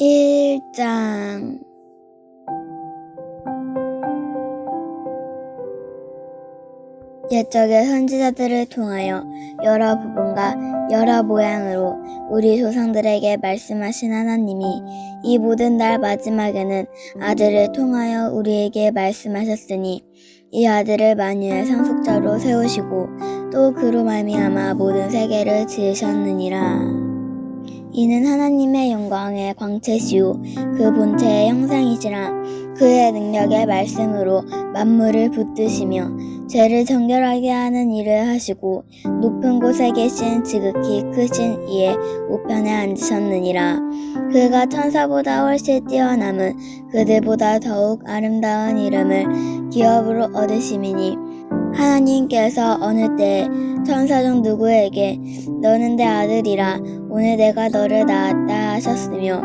1장 옛적의 선지자들을 통하여 여러 부분과 여러 모양으로 우리 조상들에게 말씀하신 하나님이 이 모든 날 마지막에는 아들을 통하여 우리에게 말씀하셨으니 이 아들을 만유의 상속자로 세우시고 또 그로 말미암아 모든 세계를 지으셨느니라. 이는 하나님의 영광의 광채시요 그 본체의 형상이시라. 그의 능력의 말씀으로 만물을 붙드시며 죄를 정결하게 하는 일을 하시고 높은 곳에 계신 지극히 크신 이의 우편에 앉으셨느니라. 그가 천사보다 훨씬 뛰어남은 그들보다 더욱 아름다운 이름을 기업으로 얻으심이니 하나님께서 어느 때에 천사 중 누구에게 너는 내 아들이라 오늘 내가 너를 낳았다 하셨으며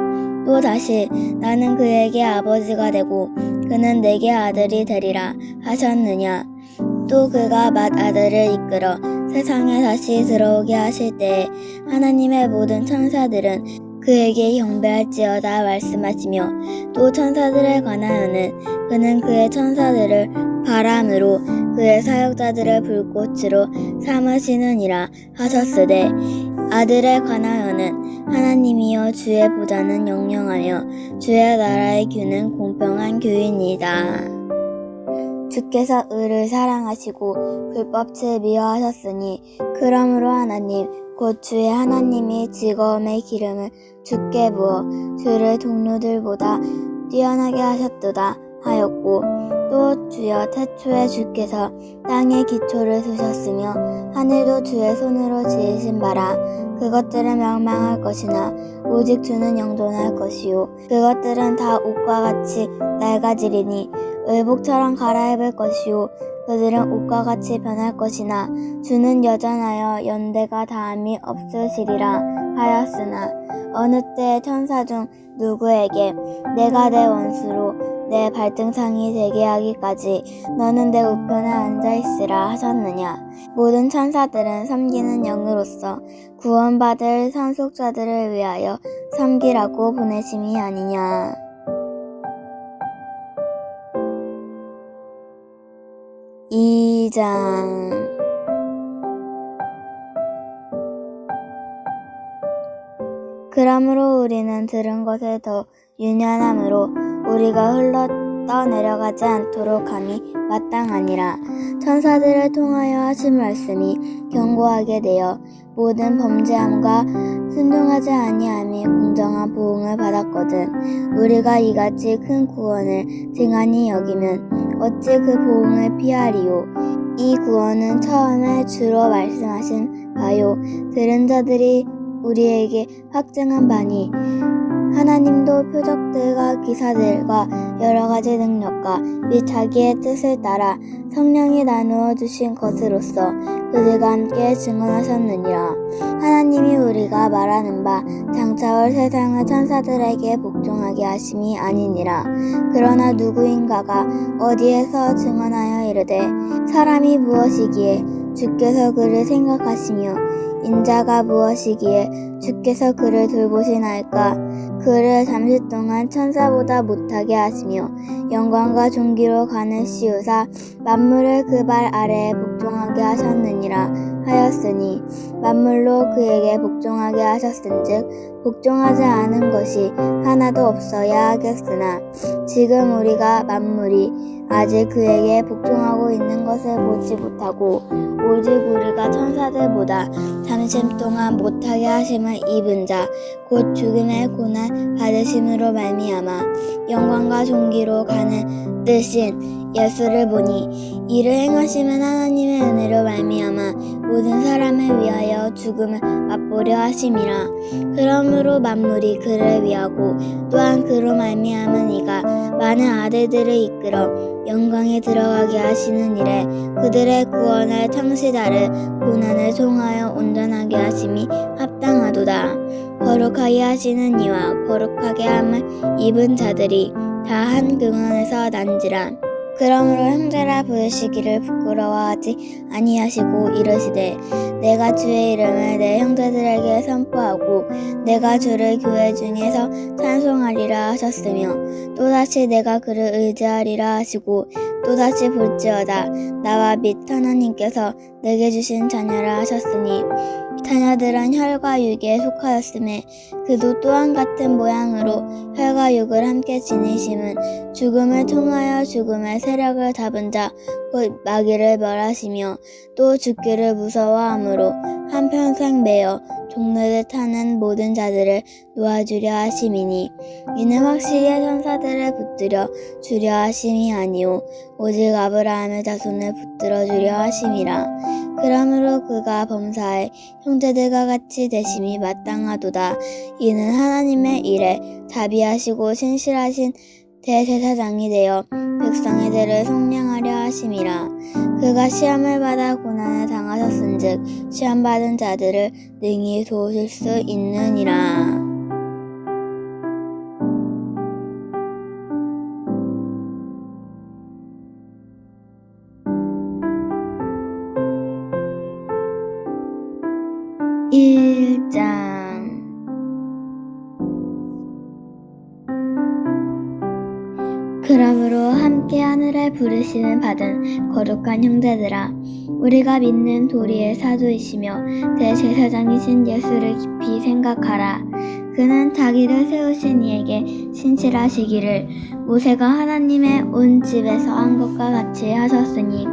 또 다시 나는 그에게 아버지가 되고 그는 내게 아들이 되리라 하셨느냐. 또 그가 맏아들을 이끌어 세상에 다시 들어오게 하실 때에 하나님의 모든 천사들은 그에게 경배할지어다 말씀하시며 또 천사들에 관하여는 그는 그의 천사들을 바람으로 그의 사역자들을 불꽃으로 삼으시느니라 하셨으되 아들에 관하여는 하나님이여 주의 보좌는 영영하며 주의 나라의 규는 공평한 규이니이다. 주께서 의를 사랑하시고 불법을 미워하셨으니 그러므로 하나님 곧 주의 하나님이 즐거움의 기름을 주께 부어 주를 동료들보다 뛰어나게 하셨도다 하였고 또 주여 태초에 주께서 땅의 기초를 두셨으며 하늘도 주의 손으로 지으신 바라. 그것들은 멸망할 것이나 오직 주는 영존할 것이요 그것들은 다 옷과 같이 낡아지리니 의복처럼 갈아입을 것이요 그들은 옷과 같이 변할 것이나 주는 여전하여 연대가 다함이 없으시리라 하였으나 어느 때 천사 중 누구에게 내가 내 원수로 내 발등상이 되게 하기까지 너는 내 우편에 앉아있으라 하셨느냐. 모든 천사들은 섬기는 영으로서 구원받을 상속자들을 위하여 섬기라고 보내심이 아니냐. 그러므로 우리는 들은 것을 더 유념함으로 우리가 흘러 떠내려가지 않도록 함이 마땅하니라. 천사들을 통하여 하신 말씀이 견고하게 되어 모든 범죄함과 순종하지 아니함이 공정한 보응을 받았거든. 우리가 이같이 큰 구원을 등한히 여기면 어찌 그 보응을 피하리요. 이 구원은 처음에 주로 말씀하신 바요 들은 자들이 우리에게 확증한 바니 하나님도 표적들과 기사들과 여러가지 능력과 및 자기의 뜻을 따라 성령이 나누어 주신 것으로서 그들과 함께 증언하셨느니라. 하나님이 우리가 말하는 바 장차 올 세상의 천사들에게 복종하게 하심이 아니니라. 그러나 누구인가가 어디에서 증언하여 이르되 사람이 무엇이기에 주께서 그를 생각하시며 인자가 무엇이기에 주께서 그를 돌보시나이까. 그를 잠시 동안 천사보다 못하게 하시며 영광과 존귀로 가는 씌우사 만물을 그 발 아래에 복종하게 하셨느니라 하였으니 만물로 그에게 복종하게 하셨은즉 복종하지 않은 것이 하나도 없어야 하겠으나 지금 우리가 만물이 아직 그에게 복종하고 있는 것을 보지 못하고 오직 우리가 천사들보다 잠시 동안 못하게 하심을 입은 자 곧 죽음의 고난 받으심으로 말미암아 영광과 존귀로 가는 뜻인 예수를 보니 이를 행하시면 하나님의 은혜로 말미암아 모든 사람을 위하여 죽음을 맛보려 하심이라. 그러므로 만물이 그를 위하고 또한 그로 말미암은 이가 많은 아들들을 이끌어 영광에 들어가게 하시는 일에 그들의 구원할 창시자를 고난을 통하여 온전하게 하심이 합당하도다. 거룩하게 하시는 이와 거룩하게 함을 입은 자들이 다 한 근원에서 난지라. 그러므로 형제라 부르시기를 부끄러워하지 아니하시고 이르시되 내가 주의 이름을 내 형제들에게 선포하고 내가 주를 교회 중에서 찬송하리라 하셨으며 또다시 내가 그를 의지하리라 하시고 또다시 볼지어다 나와 및 하나님께서 내게 주신 자녀라 하셨으니 자녀들은 혈과 육에 속하였음에 그도 또한 같은 모양으로 혈과 육을 함께 지니심은 죽음을 통하여 죽음의 세력을 잡은 자 곧 마귀를 멸하시며 또 죽기를 무서워함으로 한평생 매여 종로를 타는 모든 자들을 놓아주려 하심이니 이는 확실히 천사들을 붙들어 주려 하심이 아니오 오직 아브라함의 자손을 붙들어 주려 하심이라. 그러므로 그가 범사에 형제들과 같이 되심이 마땅하도다. 이는 하나님의 일에 자비하시고 신실하신 대제사장이 되어 백성의 죄를 속량하려 하심이라. 그가 시험을 받아 고난을 당하셨은즉 시험받은 자들을 능히 도우실 수 있느니라. 그러므로 함께 하늘에 부르심을 받은 거룩한 형제들아 우리가 믿는 도리의 사도이시며 대제사장이신 예수를 깊이 생각하라. 그는 자기를 세우신 이에게 신실하시기를 모세가 하나님의 온 집에서 한 것과 같이 하셨으니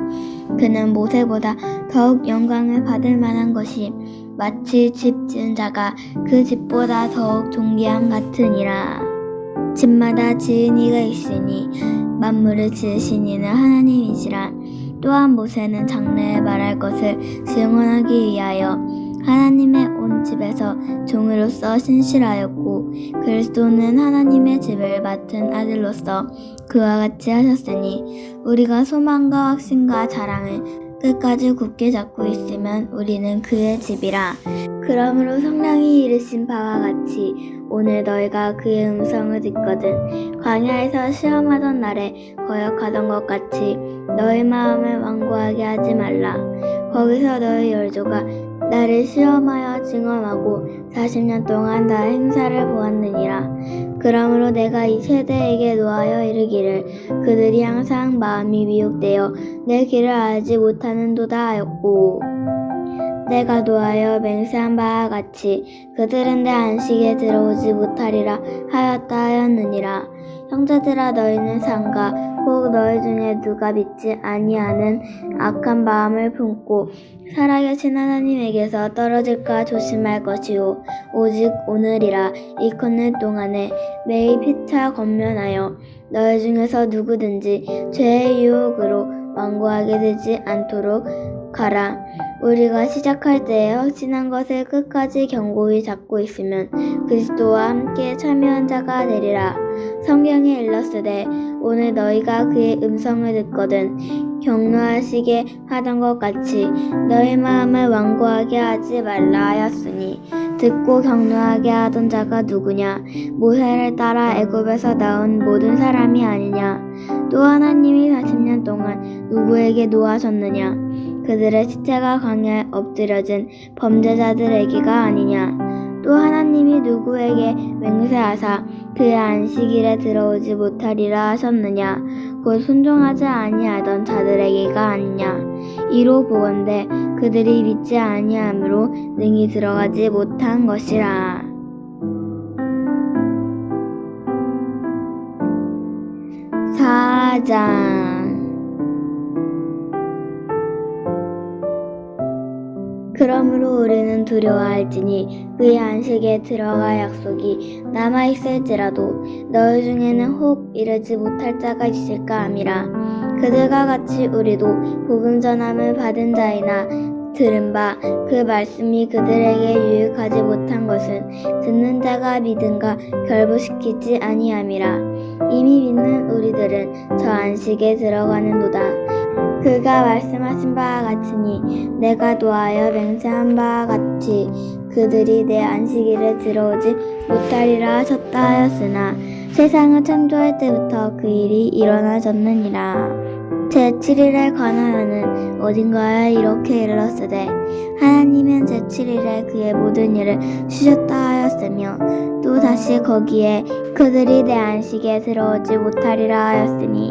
그는 모세보다 더욱 영광을 받을 만한 것이 마치 집 지은 자가 그 집보다 더욱 존귀함 같으니라. 집마다 지은 이가 있으니 만물을 지으신 이는 하나님이시라. 또한 모세는 장래에 말할 것을 증언하기 위하여 하나님의 온 집에서 종으로서 신실하였고 그리스도는 하나님의 집을 맡은 아들로서 그와 같이 하셨으니 우리가 소망과 확신과 자랑을 끝까지 굳게 잡고 있으면 우리는 그의 집이라. 그러므로 성령이 이르신 바와 같이 오늘 너희가 그의 음성을 듣거든 광야에서 시험하던 날에 거역하던 것 같이 너희 마음을 완고하게 하지 말라. 거기서 너희 열조가 나를 시험하여 증언하고 40년 동안 나의 행사를 보았느니라. 그러므로 내가 이 세대에게 노하여 이르기를 그들이 항상 마음이 미혹되어 내 길을 알지 못하는도다 하였고 내가 노하여 맹세한 바와 같이 그들은 내 안식에 들어오지 못하리라 하였다 하였느니라. 형제들아 너희는 삼가 혹 너희 중에 누가 믿지 아니하는 악한 마음을 품고 살아계신 하나님에게서 떨어질까 조심할 것이요 오직 오늘이라 이튿날 동안에 매일 피차 권면하여 너희 중에서 누구든지 죄의 유혹으로 완고하게 되지 않도록 가라. 우리가 시작할 때에 확신한 것을 끝까지 견고히 잡고 있으면 그리스도와 함께 참여한 자가 되리라. 성경에 일렀으되 오늘 너희가 그의 음성을 듣거든 격노하시게 하던 것 같이 너희 마음을 완고하게 하지 말라 하였으니 듣고 격노하게 하던 자가 누구냐? 모세를 따라 애굽에서 나온 모든 사람이 아니냐? 또 하나님이 40년 동안 누구에게 노하셨느냐? 그들의 시체가 광야에 엎드려진 범죄자들에게가 아니냐? 또 하나님이 누구에게 맹세하사 그의 안식일에 들어오지 못하리라 하셨느냐? 곧 순종하지 아니하던 자들에게가 아니냐? 이로 보건대 그들이 믿지 아니함으로 능히 들어가지 못한 것이라. 4장 그러므로 우리는 두려워할지니 그의 안식에 들어갈 약속이 남아있을지라도 너희 중에는 혹 이르지 못할 자가 있을까 함이라. 그들과 같이 우리도 복음 전함을 받은 자이나 들은 바 그 말씀이 그들에게 유익하지 못한 것은 듣는 자가 믿음과 결부시키지 아니함이라. 이미 믿는 우리들은 저 안식에 들어가는도다. 그가 말씀하신 바와 같으니 내가 노하여 맹세한 바와 같이 그들이 내 안식일에 들어오지 못하리라 하셨다 하였으나 세상을 창조할 때부터 그 일이 일어나졌느니라. 제7일에 관하여는 어딘가에 이렇게 일렀으되 하나님은 제7일에 그의 모든 일을 쉬셨다 하였으며 또 다시 거기에 그들이 내 안식에 들어오지 못하리라 하였으니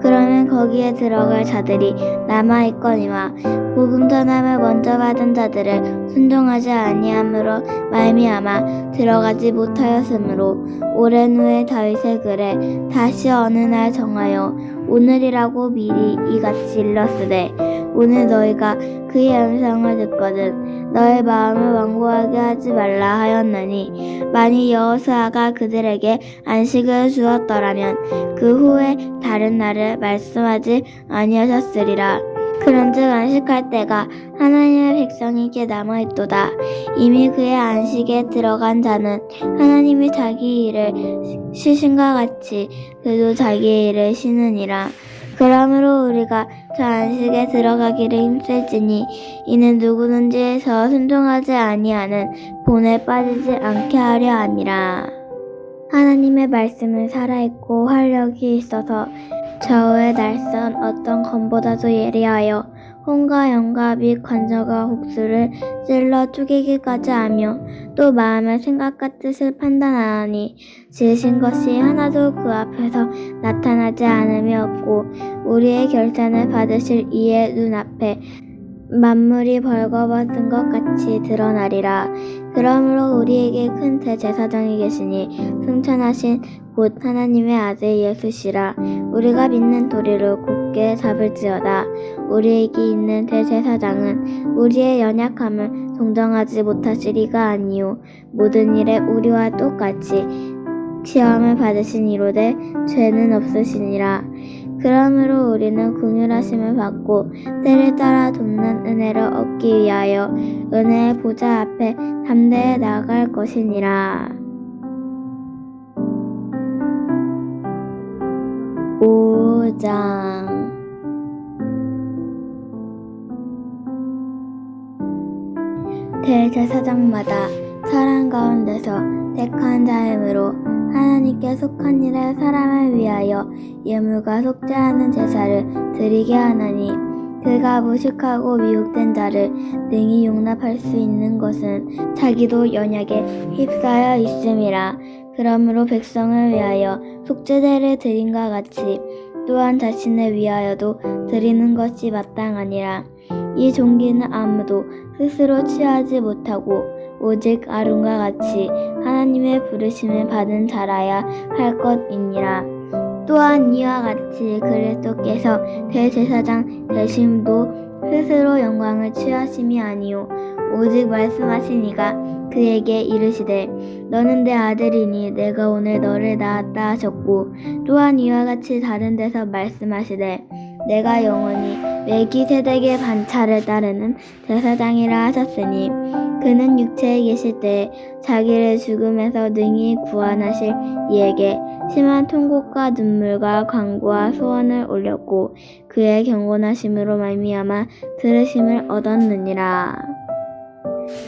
그러면 거기에 들어갈 자들이 남아있거니와 복음 전함을 먼저 받은 자들을 순종하지 아니함으로 말미암아 들어가지 못하였으므로 오랜 후에 다윗의 글에 다시 어느 날 정하여 오늘이라고 미리 이같이 일렀으되 오늘 너희가 그의 음성을 듣거든 너의 마음을 완고하게 하지 말라 하였나니 만일 여호수아가 그들에게 안식을 주었더라면 그 후에 다른 날을 말씀하지 아니하셨으리라. 그런즉 안식할 때가 하나님의 백성에게 남아있도다. 이미 그의 안식에 들어간 자는 하나님이 자기 일을 쉬신과 같이 그도 자기의 일을 쉬느니라. 그러므로 우리가 저 안식에 들어가기를 힘쓸지니 이는 누구든지 저 순종하지 아니하는 본에 빠지지 않게 하려 함이라. 하나님의 말씀은 살아있고 활력이 있어서 저의 날선 어떤 검보다도 예리하여 혼과 영과 및 관절과 혹수를 찔러 쪼개기까지 하며 또 마음의 생각과 뜻을 판단하니 지으신 것이 하나도 그 앞에서 나타나지 않음이 없고 우리의 결산을 받으실 이의 눈앞에 만물이 벌거벗은 것 같이 드러나리라. 그러므로 우리에게 큰 대제사장이 계시니 승천하신 곧 하나님의 아들 예수시라. 우리가 믿는 도리를 굳게 잡을지어다. 우리에게 있는 대제사장은 우리의 연약함을 동정하지 못하시리가 아니요 모든 일에 우리와 똑같이 시험을 받으신 이로되 죄는 없으시니라. 그러므로 우리는 긍휼하심을 받고 때를 따라 돕는 은혜를 얻기 위하여 은혜의 보좌 앞에 담대히 나아갈 것이니라. 5장 대제사장마다 사람 가운데서 택한 자이므로 하나님께 속한 일에 사람을 위하여 예물과 속죄하는 제사를 드리게 하나니 그가 무식하고 미혹된 자를 능히 용납할 수 있는 것은 자기도 연약에 휩싸여 있음이라. 그러므로 백성을 위하여 속죄제를 드림과 같이 또한 자신을 위하여도 드리는 것이 마땅하니라. 이 종기는 아무도 스스로 취하지 못하고 오직 아론과 같이 하나님의 부르심을 받은 자라야 할 것이니라. 또한 이와 같이 그리스도께서 대제사장 되심도 스스로 영광을 취하심이 아니요 오직 말씀하신 이가 그에게 이르시되 너는 내 아들이니 내가 오늘 너를 낳았다 하셨고 또한 이와 같이 다른 데서 말씀하시되 내가 영원히 멜기세덱의 반차를 따르는 제사장이라 하셨으니 그는 육체에 계실 때 자기를 죽음에서 능히 구원하실 이에게 심한 통곡과 눈물과 간구와 소원을 올렸고 그의 경건하심으로 말미암아 들으심을 얻었느니라.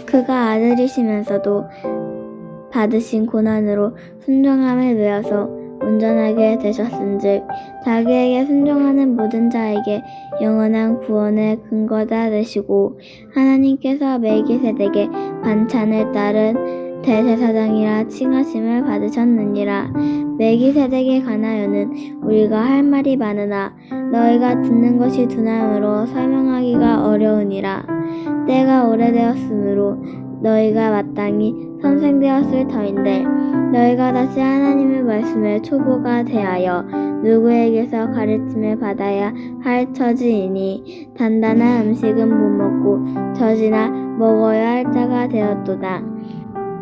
그가 아들이시면서도 받으신 고난으로 순종함을 배워서 온전하게 되셨은즉 자기에게 순종하는 모든 자에게 영원한 구원의 근거가 되시고 하나님께서 멜기세덱의 반찬을 따른 대제사장이라 칭하심을 받으셨느니라. 멜기세덱에 관하여는 우리가 할 말이 많으나 너희가 듣는 것이 두나무로 설명하기가 어려우니라. 때가 오래되었으므로 너희가 마땅히 선생되었을 터인데 너희가 다시 하나님의 말씀에 초보가 되하여 누구에게서 가르침을 받아야 할 처지이니 단단한 음식은 못 먹고 젖이나 먹어야 할 자가 되었도다.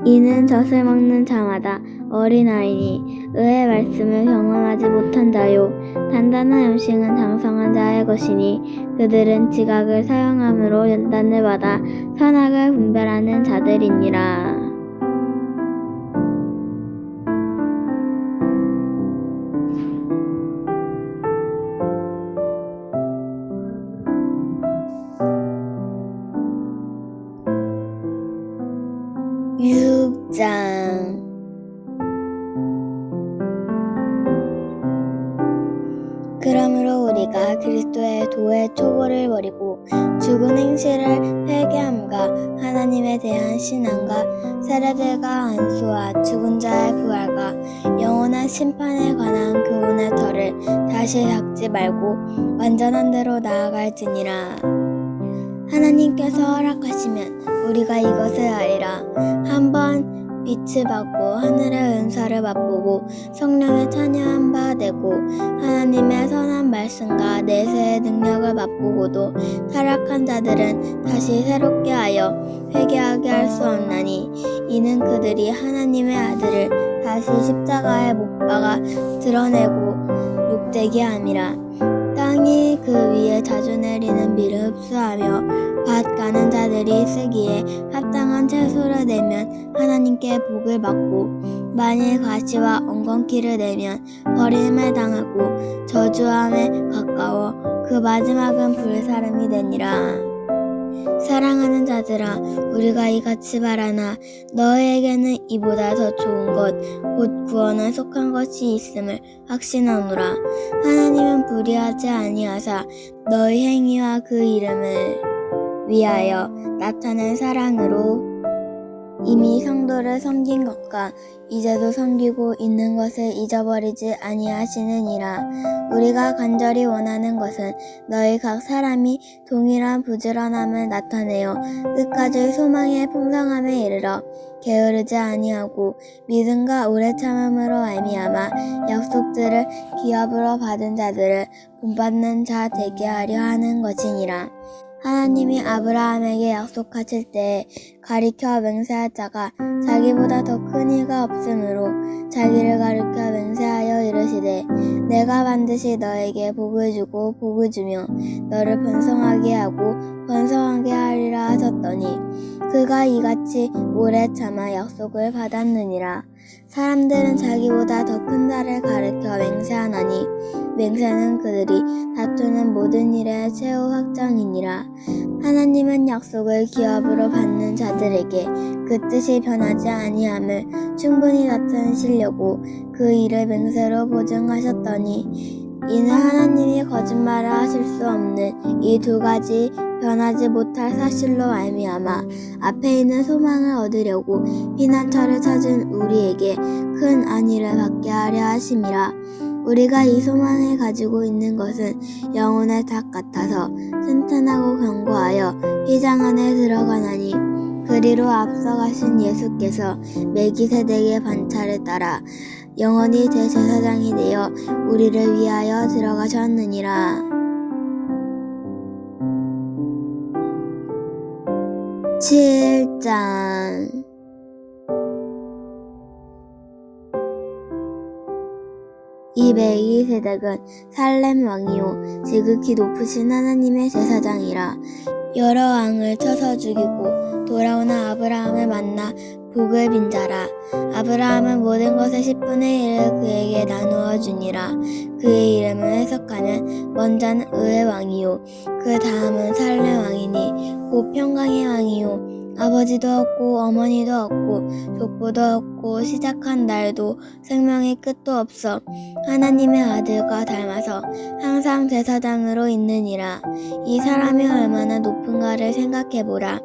이는 젖을 먹는 자마다 어린아이니 의의 말씀을 경험하지 못한 자요 단단한 음식은 장성한 자의 것이니 그들은 지각을 사용함으로 연단을 받아 선악을 분별하는 자들이니라. 그러므로 우리가 너희가 그리스도의 도의 초보를 버리고 죽은 행실을 회개함과 하나님에 대한 신앙과 세례들과 안수와 죽은 자의 부활과 영원한 심판에 관한 교훈의 터를 다시 닦지 말고 완전한 대로 나아갈지니라. 하나님께서 허락하시면 우리가 이것을 알리라. 한번 빛을 받고 하늘의 은사를 맛보고 성령에 참여한 바 되고 하나님의 선한 말씀과 내세의 능력을 맛보고도 타락한 자들은 다시 새롭게 하여 회개하게 할 수 없나니 이는 그들이 하나님의 아들을 다시 십자가에 못 박아 드러내고 욕되게 함이라. 땅이 그 위에 자주 내리는 비를 흡수하며 밭 가는 자들이 쓰기에 합당한 채소를 내면 하나님께 복을 받고 만일 가시와 엉겅퀴를 내면 버림을 당하고 저주함에 가까워 그 마지막은 불사름이 되니라. 사랑하는 자들아, 우리가 이같이 바라나 너희에게는 이보다 더 좋은 것 곧 구원에 속한 것이 있음을 확신하노라. 하나님은 불의하지 아니하사 너희 행위와 그 이름을 위하여 나타낸 사랑으로 이미 성도를 섬긴 것과 이제도 섬기고 있는 것을 잊어버리지 아니하시느니라. 우리가 간절히 원하는 것은 너희 각 사람이 동일한 부지런함을 나타내어 끝까지 소망의 풍성함에 이르러 게으르지 아니하고 믿음과 오래 참음으로 말미암아 약속들을 기업으로 받은 자들을 본받는 자 되게 하려 하는 것이니라. 하나님이 아브라함에게 약속하실 때에 가리켜 맹세할 자가 자기보다 더 큰 이가 없으므로 자기를 가리켜 맹세하여 이르시되 내가 반드시 너에게 복을 주고 복을 주며 너를 번성하게 하고 번성하게 하리라 하셨더니 그가 이같이 오래 참아 약속을 받았느니라. 사람들은 자기보다 더 큰 자를 가리켜 맹세하나니 맹세는 그들이 다투는 모든 일의 최후 확정이니라. 하나님은 약속을 기업으로 받는 자들에게 그 뜻이 변하지 아니함을 충분히 나타내시려고 그 일을 맹세로 보증하셨더니 이는 하나님이 거짓말을 하실 수 없는 이 두 가지 변하지 못할 사실로 말미암아 앞에 있는 소망을 얻으려고 피난처를 찾은 우리에게 큰 안위를 받게 하려 하심이라. 우리가 이 소망을 가지고 있는 것은 영혼의 닭 같아서 튼튼하고 견고하여 휘장 안에 들어가나니 그리로 앞서가신 예수께서 멜기세덱의 반차를 따라 영원히 대제사장이 되어 우리를 위하여 들어가셨느니라. 7장 이 멜기세덱은 살렘 왕이요 지극히 높으신 하나님의 제사장이라. 여러 왕을 쳐서 죽이고 돌아오는 아브라함을 만나 복을 빈 자라. 아브라함은 모든 것의 10분의 1을 그에게 나누어 주니라. 그의 이름을 해석하면 먼저는 의의 왕이요 그 다음은 살렘 왕이니 곧 평강의 왕이요 아버지도 없고 어머니도 없고 족보도 없고 시작한 날도 생명의 끝도 없어 하나님의 아들과 닮아서 항상 제사장으로 있느니라. 이 사람이 얼마나 높은가를 생각해보라.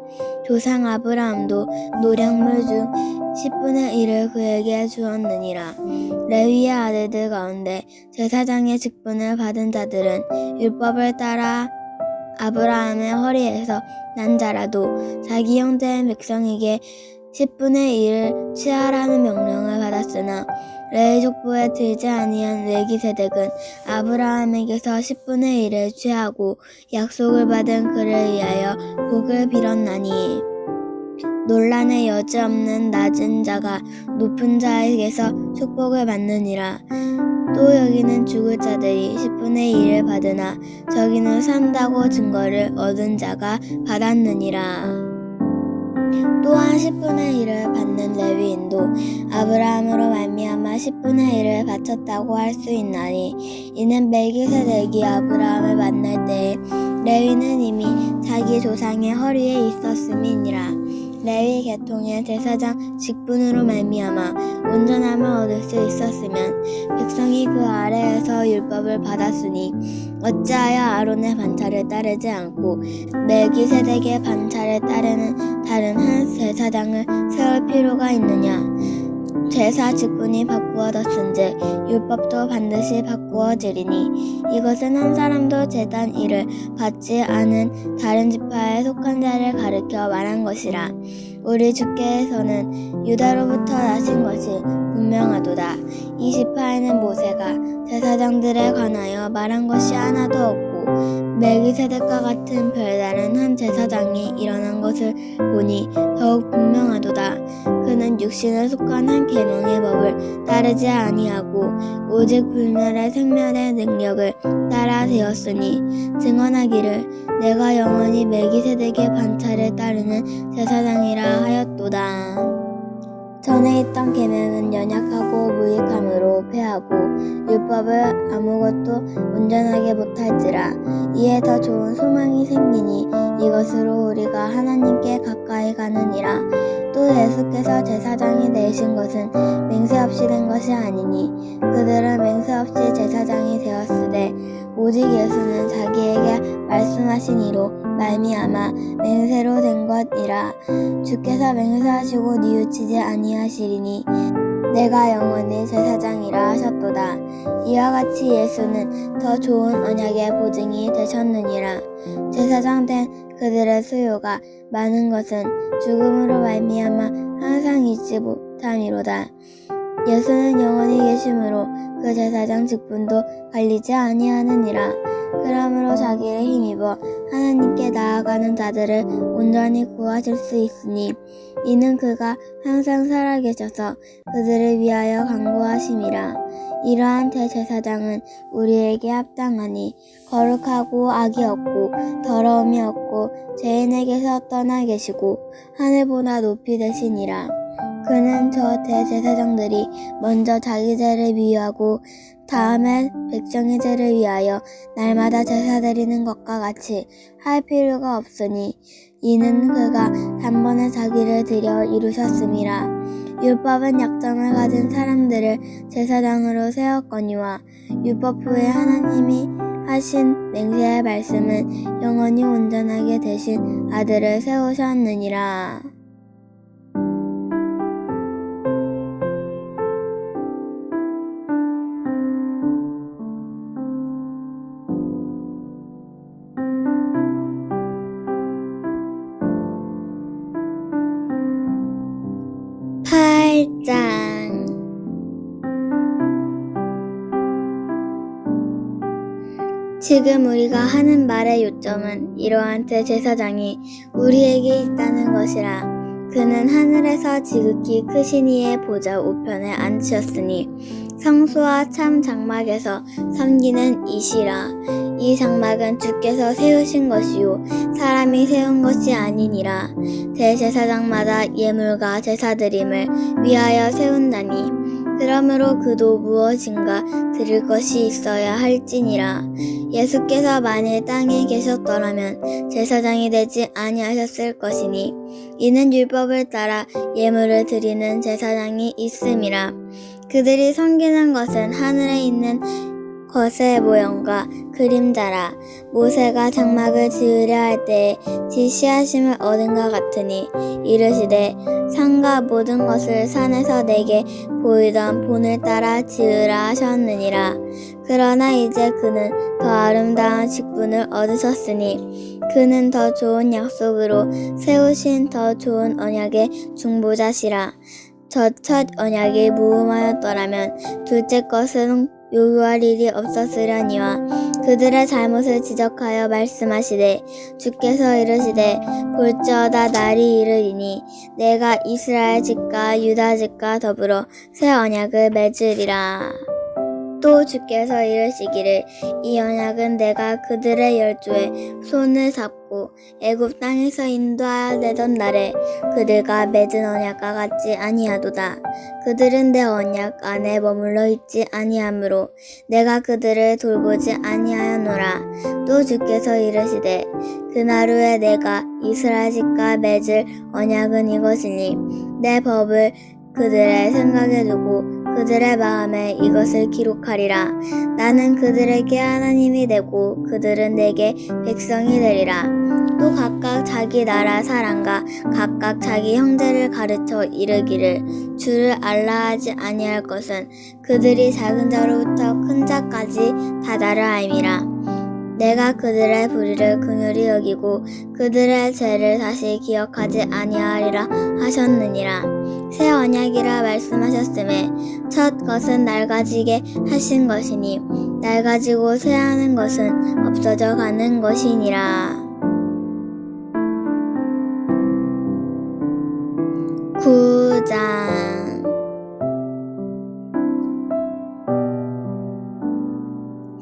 조상 아브라함도 노량물 중 10분의 1을 그에게 주었느니라. 레위의 아들들 가운데 제사장의 직분을 받은 자들은 율법을 따라 아브라함의 허리에서 난 자라도 자기 형제의 백성에게 10분의 1을 취하라는 명령을 받았으나 레위 족보에 들지 아니한 멜기세덱은 아브라함에게서 10분의 1을 취하고 약속을 받은 그를 위하여 복을 빌었나니 논란의 여지 없는 낮은 자가 높은 자에게서 축복을 받느니라. 또 여기는 죽을 자들이 10분의 1을 받으나 저기는 산다고 증거를 얻은 자가 받았느니라. 또한 10분의 1을 받는 레위인도 아브라함으로 말미암아 10분의 1을 바쳤다고 할 수 있나니 이는 멜기세덱이 아브라함을 만날 때에 레위는 이미 자기 조상의 허리에 있었음이니라. 레위 계통의 제사장 직분으로 말미암아 온전함을 얻을 수 있었으면 백성이 그 아래에서 율법을 받았으니 어찌하여 아론의 반차를 따르지 않고 멜기세덱의 반차를 따르는 다른 한 제사장을 세울 필요가 있느냐. 제사 직분이 바꾸어졌은즉 율법도 반드시 바꾸어지리니 이것은 한 사람도 제단 일을 받지 않은 다른 지파에 속한 자를 가리켜 말한 것이라. 우리 주께서는 유다로부터 나신 것이 분명하도다. 이 지파에는 모세가 제사장들에 관하여 말한 것이 하나도 없고 멜기세덱과 같은 별다른 한 제사장이 일어난 것을 보니 더욱 분명하도다. 그는 육신에 속한 한 계명의 법을 따르지 아니하고 오직 불멸의 생멸의 능력을 따라 되었으니 증언하기를 내가 영원히 멜기세덱의 반차를 따르는 제사장이라 하였도다. 전에 있던 계명은 연약하고 무익함으로 패하고 율법을 아무것도 온전하게 못할지라. 이에 더 좋은 소망이 생기니 이것으로 우리가 하나님께 가까이 가느니라. 또 예수께서 제사장이 되신 것은 맹세 없이 된 것이 아니니 그들은 맹세 없이 제사장이 되었으되 오직 예수는 자기에게 말씀하신 이로 말미암아 맹세로 된 것이라. 주께서 맹세하시고 뉘우치지 아니하시리니 내가 영원히 제사장이라 하셨도다. 이와 같이 예수는 더 좋은 언약의 보증이 되셨느니라. 제사장 된 그들의 수요가 많은 것은 죽음으로 말미암아 항상 잊지 못함이로다. 예수는 영원히 계심으로 그 제사장 직분도 갈리지 아니하느니라. 그러므로 자기를 힘입어 하나님께 나아가는 자들을 온전히 구하실 수 있으니 이는 그가 항상 살아계셔서 그들을 위하여 간구하심이라. 이러한 대제사장은 우리에게 합당하니 거룩하고 악이 없고 더러움이 없고 죄인에게서 떠나 계시고 하늘보다 높이 되시니라. 그는 저 대제사장들이 먼저 자기 죄를 위하고 다음에 백성의 죄를 위하여 날마다 제사 드리는 것과 같이 할 필요가 없으니 이는 그가 단번에 자기를 드려 이루셨음이라. 율법은 약점을 가진 사람들을 제사장으로 세웠거니와 율법 후에 하나님이 하신 맹세의 말씀은 영원히 온전하게 되신 아들을 세우셨느니라. 장 지금 우리가 하는 말의 요점은 이러한 대제사장이 우리에게 있다는 것이라. 그는 하늘에서 지극히 크신 이의 보좌 우편에 앉으셨으니 성소와 참 장막에서 섬기는 이시라. 이 장막은 주께서 세우신 것이요 사람이 세운 것이 아니니라. 대제사장마다 예물과 제사드림을 위하여 세운다니 그러므로 그도 무엇인가 드릴 것이 있어야 할지니라. 예수께서 만일 땅에 계셨더라면 제사장이 되지 아니하셨을 것이니 이는 율법을 따라 예물을 드리는 제사장이 있음이라. 그들이 섬기는 것은 하늘에 있는 것의 모형과 그림자라. 모세가 장막을 지으려 할 때에 지시하심을 얻은 것 같으니 이르시되 산과 모든 것을 산에서 내게 보이던 본을 따라 지으라 하셨느니라. 그러나 이제 그는 더 아름다운 직분을 얻으셨으니 그는 더 좋은 약속으로 세우신 더 좋은 언약의 중보자시라. 저 첫 언약이 무음하였더라면 둘째 것은 요구할 일이 없었으려니와 그들의 잘못을 지적하여 말씀하시되 주께서 이르시되 볼지어다 날이 이르리니 내가 이스라엘 집과 유다 집과 더불어 새 언약을 맺으리라. 또 주께서 이르시기를 이 언약은 내가 그들의 열조에 손을 잡고 애굽 땅에서 인도하여 내던 날에 그들과 맺은 언약과 같지 아니하도다. 그들은 내 언약 안에 머물러 있지 아니하므로 내가 그들을 돌보지 아니하였노라. 또 주께서 이르시되 그날 후에 내가 이스라엘 집과 맺을 언약은 이것이니 내 법을 그들의 생각에 두고 그들의 마음에 이것을 기록하리라. 나는 그들에게 하나님이 되고 그들은 내게 백성이 되리라. 또 각각 자기 나라 사람과 각각 자기 형제를 가르쳐 이르기를 주를 알라 하지 아니할 것은 그들이 작은 자로부터 큰 자까지 다 나를 알미라. 내가 그들의 불의를 긍휼히 여기고 그들의 죄를 다시 기억하지 아니하리라 하셨느니라. 새 언약이라 말씀하셨음에 첫 것은 낡아지게 하신 것이니 낡아지고 쇠하는 것은 없어져 가는 것이니라. 9장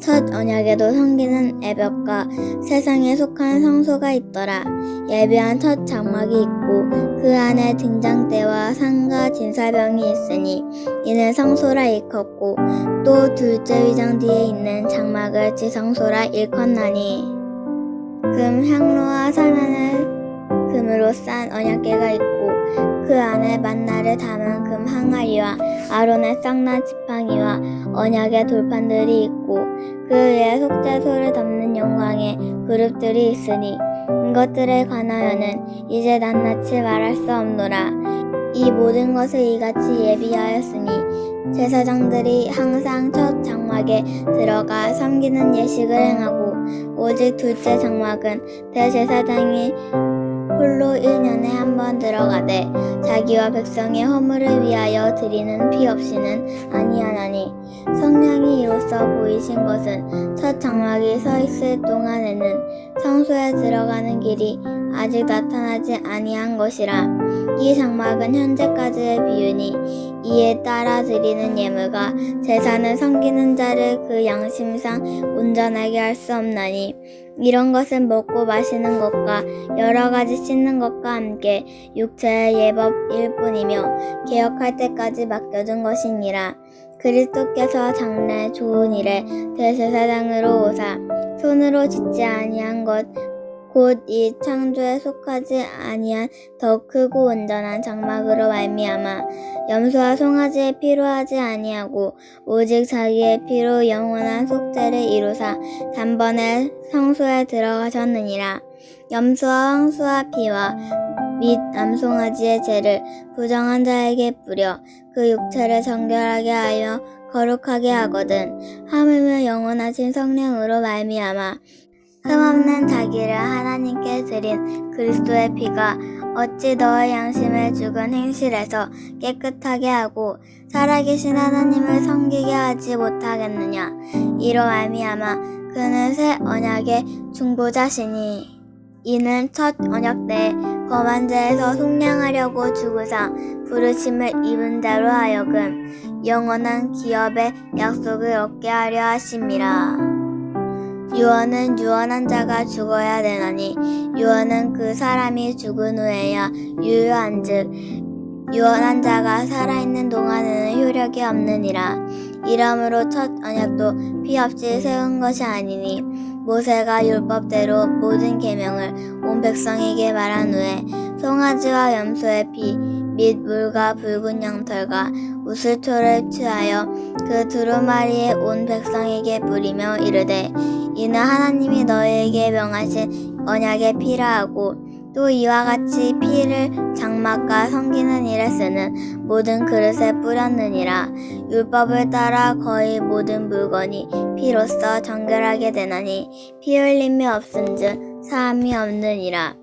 첫 언약에도 섬기는 애벽과 세상에 속한 성소가 있더라. 예비한 첫 장막이 있고 그 안에 등장대와 상과 진설병이 있으니 이는 성소라 일컫고 또 둘째 위장 뒤에 있는 장막을 지성소라 일컫나니 금 향로와 사면을 금으로 싼 언약궤가 있고 그 안에 만나를 담은 금 항아리와 아론의 쌍난 지팡이와 언약의 돌판들이 있고 그 위에 속죄소를 덮는 영광의 그룹들이 있으니 이것들에 관하여는 이제 낱낱이 말할 수 없노라. 이 모든 것을 이같이 예비하였으니 제사장들이 항상 첫 장막에 들어가 섬기는 예식을 행하고 오직 둘째 장막은 대제사장이 홀로 1년에 한 번 들어가되 자기와 백성의 허물을 위하여 드리는 피 없이는 아니하나니 성령이 이로써 보이신 것은 첫 장막이 서 있을 동안에는 성소에 들어가는 길이 아직 나타나지 아니한 것이라. 이 장막은 현재까지의 비유니 이에 따라 드리는 예물과 제사는 섬기는 자를 그 양심상 온전하게 할 수 없나니 이런 것은 먹고 마시는 것과 여러 가지 씻는 것과 함께 육체의 예법일 뿐이며 개혁할 때까지 맡겨둔 것이니라. 그리스도께서 장래 좋은 일에 대제사장으로 오사 손으로 짓지 아니한 것 곧 이 창조에 속하지 아니한 더 크고 온전한 장막으로 말미암아 염소와 송아지의 피로 하지 아니하고 오직 자기의 피로 영원한 속죄를 이루사 단번에 성소에 들어가셨느니라. 염소와 황소와 피와 및 암송아지의 죄를 부정한 자에게 뿌려 그 육체를 정결하게 하여 거룩하게 하거든 하물며 영원하신 성령으로 말미암아 흠없는 자기를 하나님께 드린 그리스도의 피가 어찌 너의 양심을 죽은 행실에서 깨끗하게 하고 살아계신 하나님을 섬기게 하지 못하겠느냐. 이로 말미암아 그는 새 언약의 중보자시니 이는 첫 언약 때 범한 죄에서 속량하려고 죽으사 부르심을 입은 자로 하여금 영원한 기업의 약속을 얻게 하려 하심이라. 유언은 유언한 자가 죽어야 되나니 유언은 그 사람이 죽은 후에야 유효한즉 유언한 자가 살아있는 동안에는 효력이 없느니라. 이러므로 첫 언약도 피 없이 세운 것이 아니니 모세가 율법대로 모든 계명을 온 백성에게 말한 후에 송아지와 염소의 피 및 물과 붉은 양털과 우슬초를 취하여 그 두루마리에 온 백성에게 뿌리며 이르되 이는 하나님이 너희에게 명하신 언약의 피라 하고 또 이와 같이 피를 장막과 섬기는 일에 쓰는 모든 그릇에 뿌렸느니라. 율법을 따라 거의 모든 물건이 피로써 정결하게 되나니 피 흘림이 없은즉 사함이 없느니라.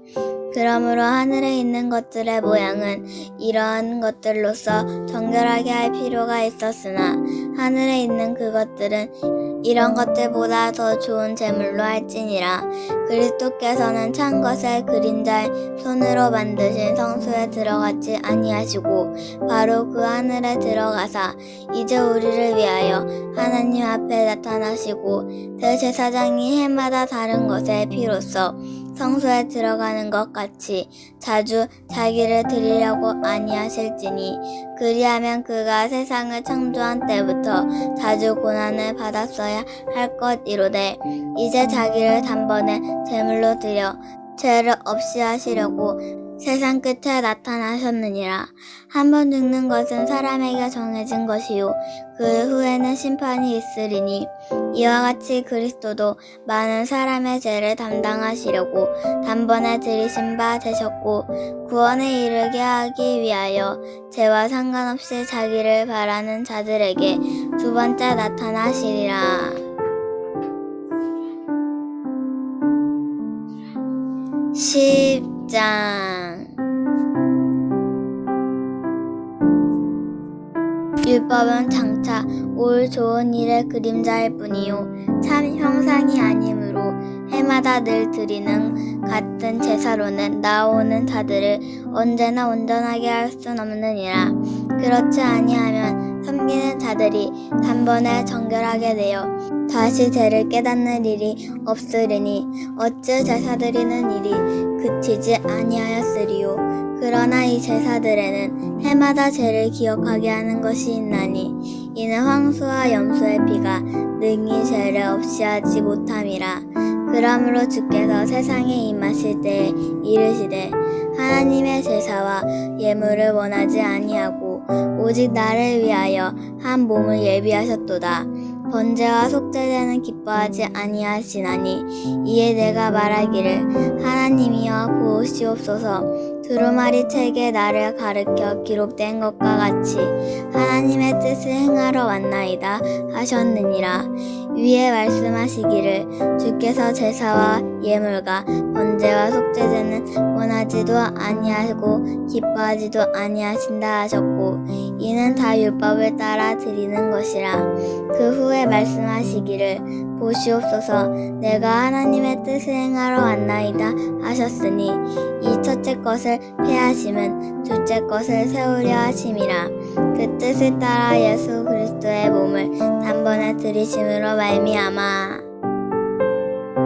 그러므로 하늘에 있는 것들의 모양은 이러한 것들로서 정결하게 할 필요가 있었으나 하늘에 있는 그것들은 이런 것들보다 더 좋은 제물로 할지니라. 그리스도께서는 찬 것의 그림자의 손으로 만드신 성소에 들어가지 아니하시고 바로 그 하늘에 들어가사 이제 우리를 위하여 하나님 앞에 나타나시고 대제사장이 해마다 다른 것의 피로써 성소에 들어가는 것 같이 자주 자기를 드리려고 아니하실지니 그리하면 그가 세상을 창조한 때부터 자주 고난을 받았어야 할 것이로되 이제 자기를 단번에 제물로 드려 죄를 없이 하시려고 세상 끝에 나타나셨느니라. 한 번 죽는 것은 사람에게 정해진 것이요 그 후에는 심판이 있으리니 이와 같이 그리스도도 많은 사람의 죄를 담당하시려고 단번에 들이신 바 되셨고 구원에 이르게 하기 위하여 죄와 상관없이 자기를 바라는 자들에게 두 번째 나타나시리라. 10장 율법은 장차 올 좋은 일의 그림자일 뿐이요 참 형상이 아니므로 해마다 늘 드리는 같은 제사로는 나오는 자들을 언제나 온전하게 할 순 없느니라. 그렇지 아니하면 섬기는 자들이 단번에 정결하게 되어 다시 죄를 깨닫는 일이 없으리니 어찌 제사 드리는 일이 그치지 아니하였으리요. 그러나 이 제사들에는 해마다 죄를 기억하게 하는 것이 있나니 이는 황소와 염소의 피가 능히 죄를 없이 하지 못함이라. 그러므로 주께서 세상에 임하실 때에 이르시되 하나님의 제사와 예물을 원하지 아니하고 오직 나를 위하여 한 몸을 예비하셨도다. 번제와 속죄제는 기뻐하지 아니하시나니 이에 내가 말하기를 하나님이여 보시옵소서. 두루마리 책에 나를 가르쳐 기록된 것과 같이 하나님의 뜻을 행하러 왔나이다 하셨느니라. 위에 말씀하시기를 주께서 제사와 예물과 번제와 속죄제는 원하지도 아니하고 기뻐하지도 아니하신다 하셨고 이는 다 율법을 따라 드리는 것이라. 그 후에 말씀하시기를 보시옵소서 내가 하나님의 뜻을 행하러 왔나이다 하셨으니 이 첫째 것을 폐하심은 둘째 것을 세우려 하심이라. 그 뜻을 따라 예수 그리스도의 몸을 단번에 들이심으로 말미암아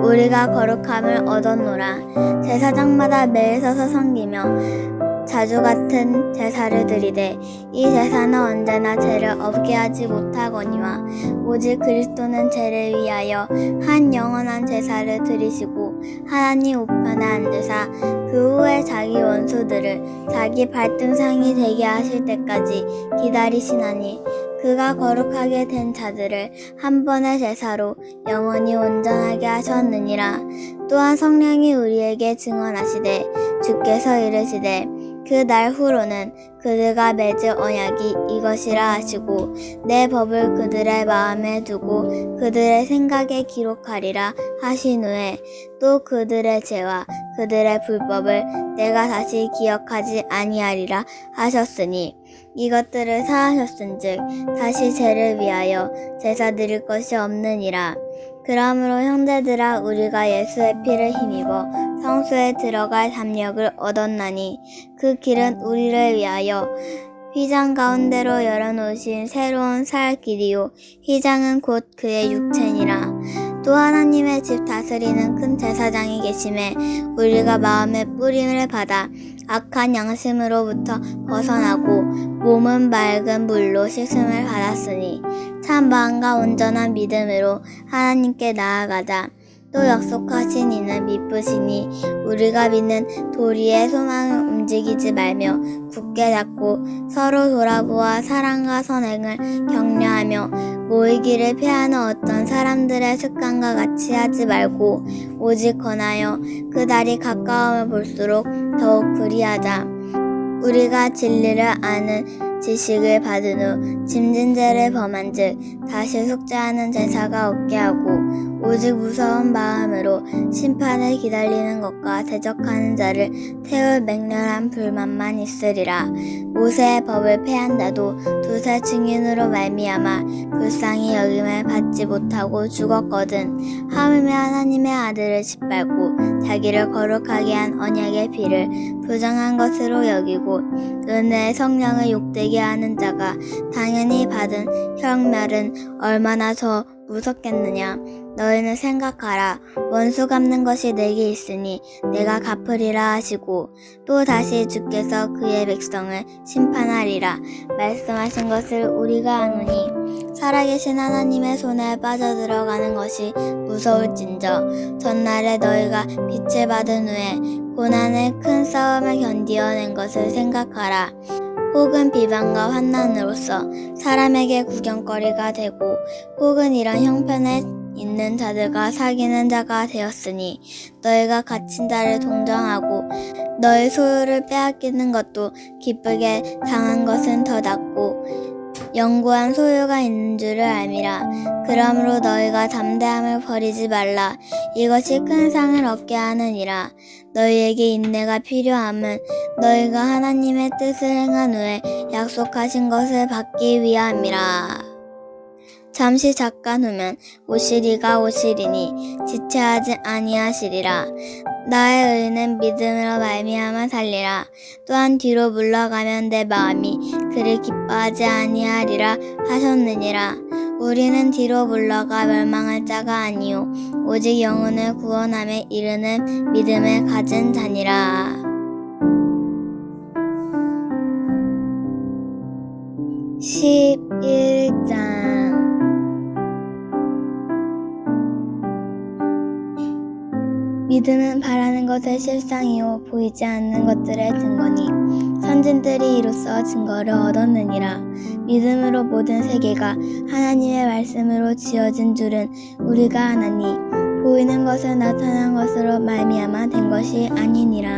우리가 거룩함을 얻었노라. 제사장마다 매일 서서 섬기며 자주 같은 제사를 드리되 이 제사는 언제나 죄를 없게 하지 못하거니와 오직 그리스도는 죄를 위하여 한 영원한 제사를 드리시고 하나님 우편에 앉으사 그 후에 자기 원수들을 자기 발등상이 되게 하실 때까지 기다리시나니 그가 거룩하게 된 자들을 한 번의 제사로 영원히 온전하게 하셨느니라. 또한 성령이 우리에게 증언하시되 주께서 이르시되 그 날 후로는 그들과 맺을 언약이 이것이라 하시고 내 법을 그들의 마음에 두고 그들의 생각에 기록하리라 하신 후에 또 그들의 죄와 그들의 불법을 내가 다시 기억하지 아니하리라 하셨으니 이것들을 사하셨은즉 다시 죄를 위하여 제사 드릴 것이 없느니라. 그러므로 형제들아 우리가 예수의 피를 힘입어 성소에 들어갈 담력을 얻었나니 그 길은 우리를 위하여 휘장 가운데로 열어놓으신 새로운 살 길이요 휘장은 곧 그의 육체니라. 또 하나님의 집 다스리는 큰 제사장이 계심에 우리가 마음의 뿌림을 받아 악한 양심으로부터 벗어나고 몸은 맑은 물로 씻음을 받았으니 참 마음과 온전한 믿음으로 하나님께 나아가자. 또 약속하신 이는 미쁘시니 우리가 믿는 도리의 소망을 움직이지 말며 굳게 잡고 서로 돌아보아 사랑과 선행을 격려하며 모이기를 피하는 어떤 사람들의 습관과 같이 하지 말고 오직 권하여 그 날이 가까움을 볼수록 더욱 그리하자. 우리가 진리를 아는 지식을 받은 후 짐진 죄를 범한즉 다시 속죄하는 제사가 없게 하고 오직 무서운 마음으로 심판을 기다리는 것과 대적하는 자를 태울 맹렬한 불만만 있으리라. 모세의 법을 폐한자도 두세 증인으로 말미암아 불쌍히 여김을 받지 못하고 죽었거든. 하물며 하나님의 아들을 짓밟고 자기를 거룩하게 한 언약의 피를 부정한 것으로 여기고 은혜의 성령을 욕되게 하는 자가 당연히 받은 형멸은 얼마나 더 무섭겠느냐. 너희는 생각하라. 원수 갚는 것이 내게 있으니 내가 갚으리라 하시고 또 다시 주께서 그의 백성을 심판하리라 말씀하신 것을 우리가 아노니 살아계신 하나님의 손에 빠져들어가는 것이 무서울진저 전날에 너희가 빛을 받은 후에 고난의 큰 싸움을 견디어낸 것을 생각하라. 혹은 비방과 환난으로서 사람에게 구경거리가 되고 혹은 이런 형편에 있는 자들과 사귀는 자가 되었으니 너희가 갇힌 자를 동정하고 너희 소유를 빼앗기는 것도 기쁘게 당한 것은 더 낫고 영구한 소유가 있는 줄을 알미라. 그러므로 너희가 담대함을 버리지 말라. 이것이 큰 상을 얻게 하느니라. 너희에게 인내가 필요함은 너희가 하나님의 뜻을 행한 후에 약속하신 것을 받기 위함이라. 잠시 잠깐 후면 오시리가 오시리니 지체하지 아니하시리라. 나의 의는 믿음으로 말미암아 살리라. 또한 뒤로 물러가면 내 마음이 그를 기뻐하지 아니하리라 하셨느니라. 우리는 뒤로 물러가 멸망할 자가 아니요 오직 영혼을 구원함에 이르는 믿음을 가진 자니라. 11장 믿음은 바라는 것의 실상이요 보이지 않는 것들의 증거니 선진들이 이로써 증거를 얻었느니라. 믿음으로 모든 세계가 하나님의 말씀으로 지어진 줄은 우리가 아나니 보이는 것은 나타난 것으로 말미암아 된 것이 아니니라.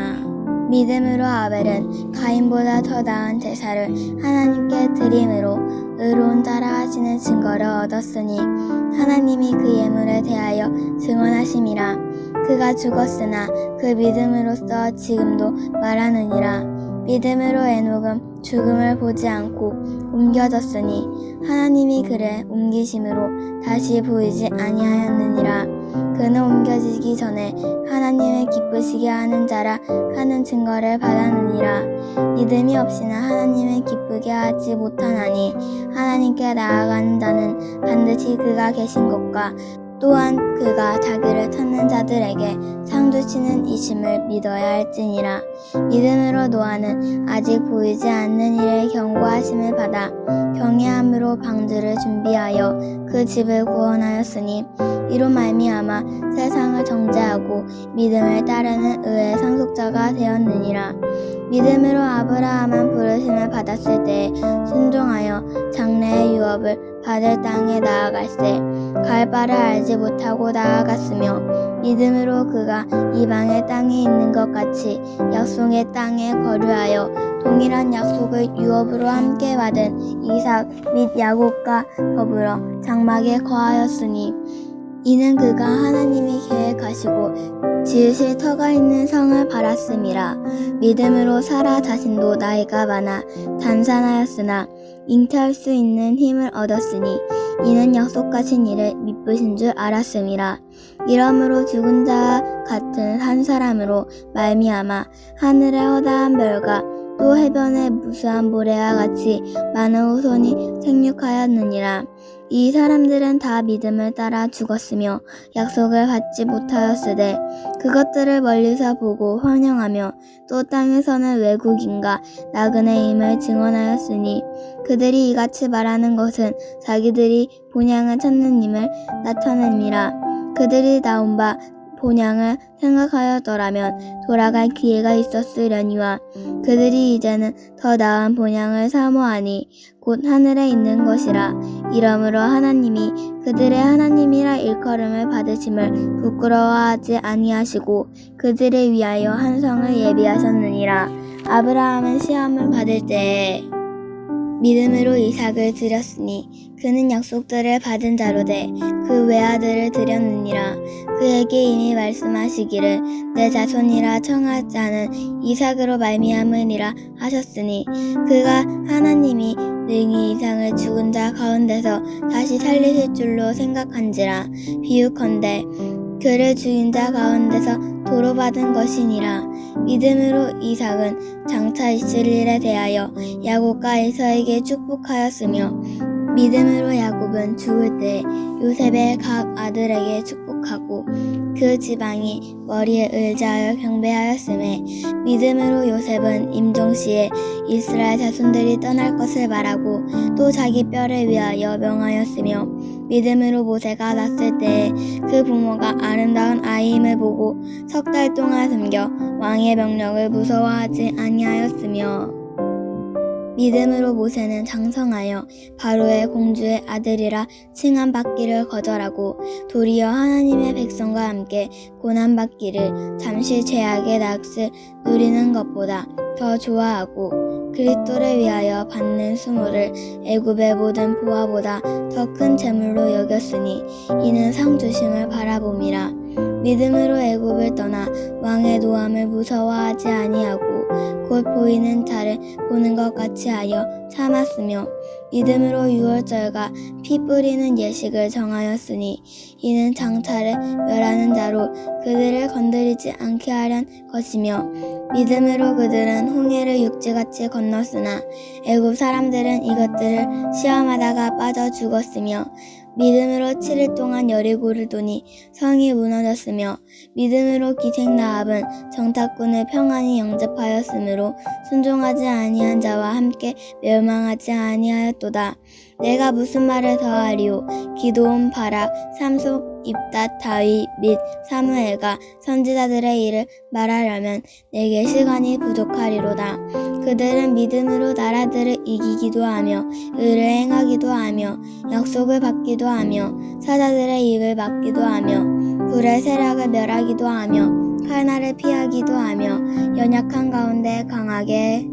믿음으로 아벨은 가인보다 더 나은 제사를 하나님께 드림으로 의로운 자라 하시는 증거를 얻었으니 하나님이 그 예물에 대하여 증언하심이라. 그가 죽었으나 그 믿음으로써 지금도 말하느니라. 믿음으로 에녹은 죽음을 보지 않고 옮겨졌으니 하나님이 그를 옮기심으로 다시 보이지 아니하였느니라. 그는 옮겨지기 전에 하나님을 기쁘시게 하는 자라 하는 증거를 받았느니라. 믿음이 없이는 하나님을 기쁘게 하지 못하나니 하나님께 나아가는 자는 반드시 그가 계신 것과 또한 그가 자기를 찾는 자들에게 상 주시는 이심을 믿어야 할지니라. 믿음으로 노아는 아직 보이지 않는 일에 경고하심을 받아 경외함으로 방주를 준비하여 그 집을 구원하였으니 이로 말미암아 세상을 정죄하고 믿음을 따르는 의의 상속자가 되었느니라. 믿음으로 아브라함은 부르심을 받았을 때에 순종하여 장래의 유업을 받을 땅에 나아갈새 갈 바를 알지 못하고 나아갔으며 믿음으로 그가 이방의 땅에 있는 것 같이 약속의 땅에 거류하여 동일한 약속을 유업으로 함께 받은 이삭 및 야곱과 더불어 장막에 거하였으니 이는 그가 하나님이 계획하시고 지으실 터가 있는 성을 바랐음이라. 믿음으로 사라 자신도 나이가 많아 단산하였으나 잉태할 수 있는 힘을 얻었으니 이는 약속하신 일을 미쁘신 줄 알았음이라. 이러므로 죽은 자와 같은 한 사람으로 말미암아 하늘의 허다한 별과 또 해변의 무수한 모래와 같이 많은 후손이 생육하였느니라. 이 사람들은 다 믿음을 따라 죽었으며 약속을 받지 못하였으되 그것들을 멀리서 보고 환영하며 또 땅에서는 외국인과 나그네임을 증언하였으니 그들이 이같이 말하는 것은 자기들이 본향을 찾는 힘을 나타냅니다. 그들이 나온 바 본향을 생각하였더라면 돌아갈 기회가 있었으려니와 그들이 이제는 더 나은 본향을 사모하니 곧 하늘에 있는 것이라. 이러므로 하나님이 그들의 하나님이라 일컬음을 받으심을 부끄러워하지 아니하시고 그들을 위하여 한 성을 예비하셨느니라. 아브라함은 시험을 받을 때에 믿음으로 이삭을 드렸으니 그는 약속들을 받은 자로 돼 그 외아들을 드렸느니라. 그에게 이미 말씀하시기를 내 자손이라 청하지 않은 이삭으로 말미암으니라 하셨으니 그가 하나님이 능히 이삭을 죽은 자 가운데서 다시 살리실 줄로 생각한지라. 비유컨대 그를 죽인 자 가운데서 도로받은 것이니라. 믿음으로 이삭은 장차 있을 일에 대하여 야곱과 에서에게 축복하였으며 믿음으로 야곱은 죽을 때 요셉의 각 아들에게 축복하고 그 지방이 머리에 의지하여 경배하였음에 믿음으로 요셉은 임종시에 이스라엘 자손들이 떠날 것을 말하고 또 자기 뼈를 위하여 명하였으며 믿음으로 모세가 났을 때에 그 부모가 아름다운 아이임을 보고 석 달 동안 숨겨 왕의 명령을 무서워하지 아니하였으며 믿음으로 모세는 장성하여 바로의 공주의 아들이라 칭함받기를 거절하고 도리어 하나님의 백성과 함께 고난받기를 잠시 죄악의 낙을 누리는 것보다 더 좋아하고 그리스도를 위하여 받는 수모를 애굽의 모든 보화보다 더 큰 재물로 여겼으니 이는 상 주심을 바라봄이라. 믿음으로 애굽을 떠나 왕의 노함을 무서워하지 아니하고 곧 보이는 자를 보는 것 같이 하여 참았으며 믿음으로 유월절과 피 뿌리는 예식을 정하였으니 이는 장차를 멸하는 자로 그들을 건드리지 않게 하란 것이며 믿음으로 그들은 홍해를 육지같이 건넜으나 애굽 사람들은 이것들을 시험하다가 빠져 죽었으며 믿음으로 7일 동안 여리고를 도니 성이 무너졌으며 믿음으로 기생 라합은 정탐꾼을 평안히 영접하였으므로 순종하지 아니한 자와 함께 멸망하지 아니하였도다. 내가 무슨 말을 더하리요? 기드온, 바락, 삼손, 입닷, 다윗 및 사무엘과 선지자들의 일을 말하려면 내게 시간이 부족하리로다. 그들은 믿음으로 나라들을 이기기도 하며 의를 행하기도 하며 약속을 받기도 하며 사자들의 입을 막기도 하며 불의 세력을 멸하기도 하며 칼날을 피하기도 하며 연약한 가운데 강하게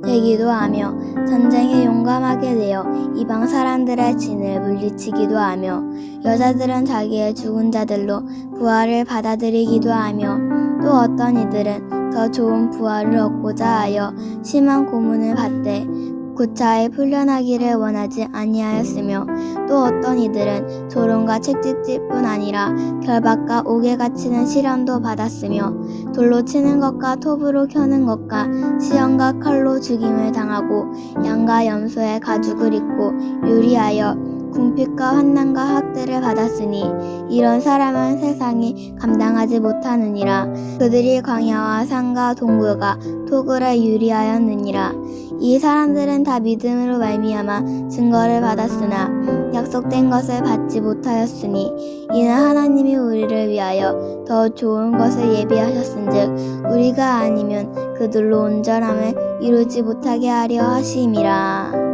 되기도 하며 전쟁에 용감하게 되어 이방 사람들의 진을 물리치기도 하며 여자들은 자기의 죽은 자들로 부활을 받아들이기도 하며 또 어떤 이들은 더 좋은 부활을 얻고자 하여 심한 고문을 받되 구차히 풀려나기를 원하지 아니하였으며 또 어떤 이들은 조롱과 채찍질뿐 아니라 결박과 옥에 갇히는 시련도 받았으며 돌로 치는 것과 톱으로 켜는 것과 시험과 칼로 죽임을 당하고 양과 염소의 가죽을 입고 유리하여 궁핍과 환난과 학대를 받았으니 이런 사람은 세상이 감당하지 못하느니라. 그들이 광야와 산과 동굴과 토굴에 유리하였느니라. 이 사람들은 다 믿음으로 말미암아 증거를 받았으나 약속된 것을 받지 못하였으니 이는 하나님이 우리를 위하여 더 좋은 것을 예비하셨은즉 우리가 아니면 그들로 온전함을 이루지 못하게 하려 하심이라.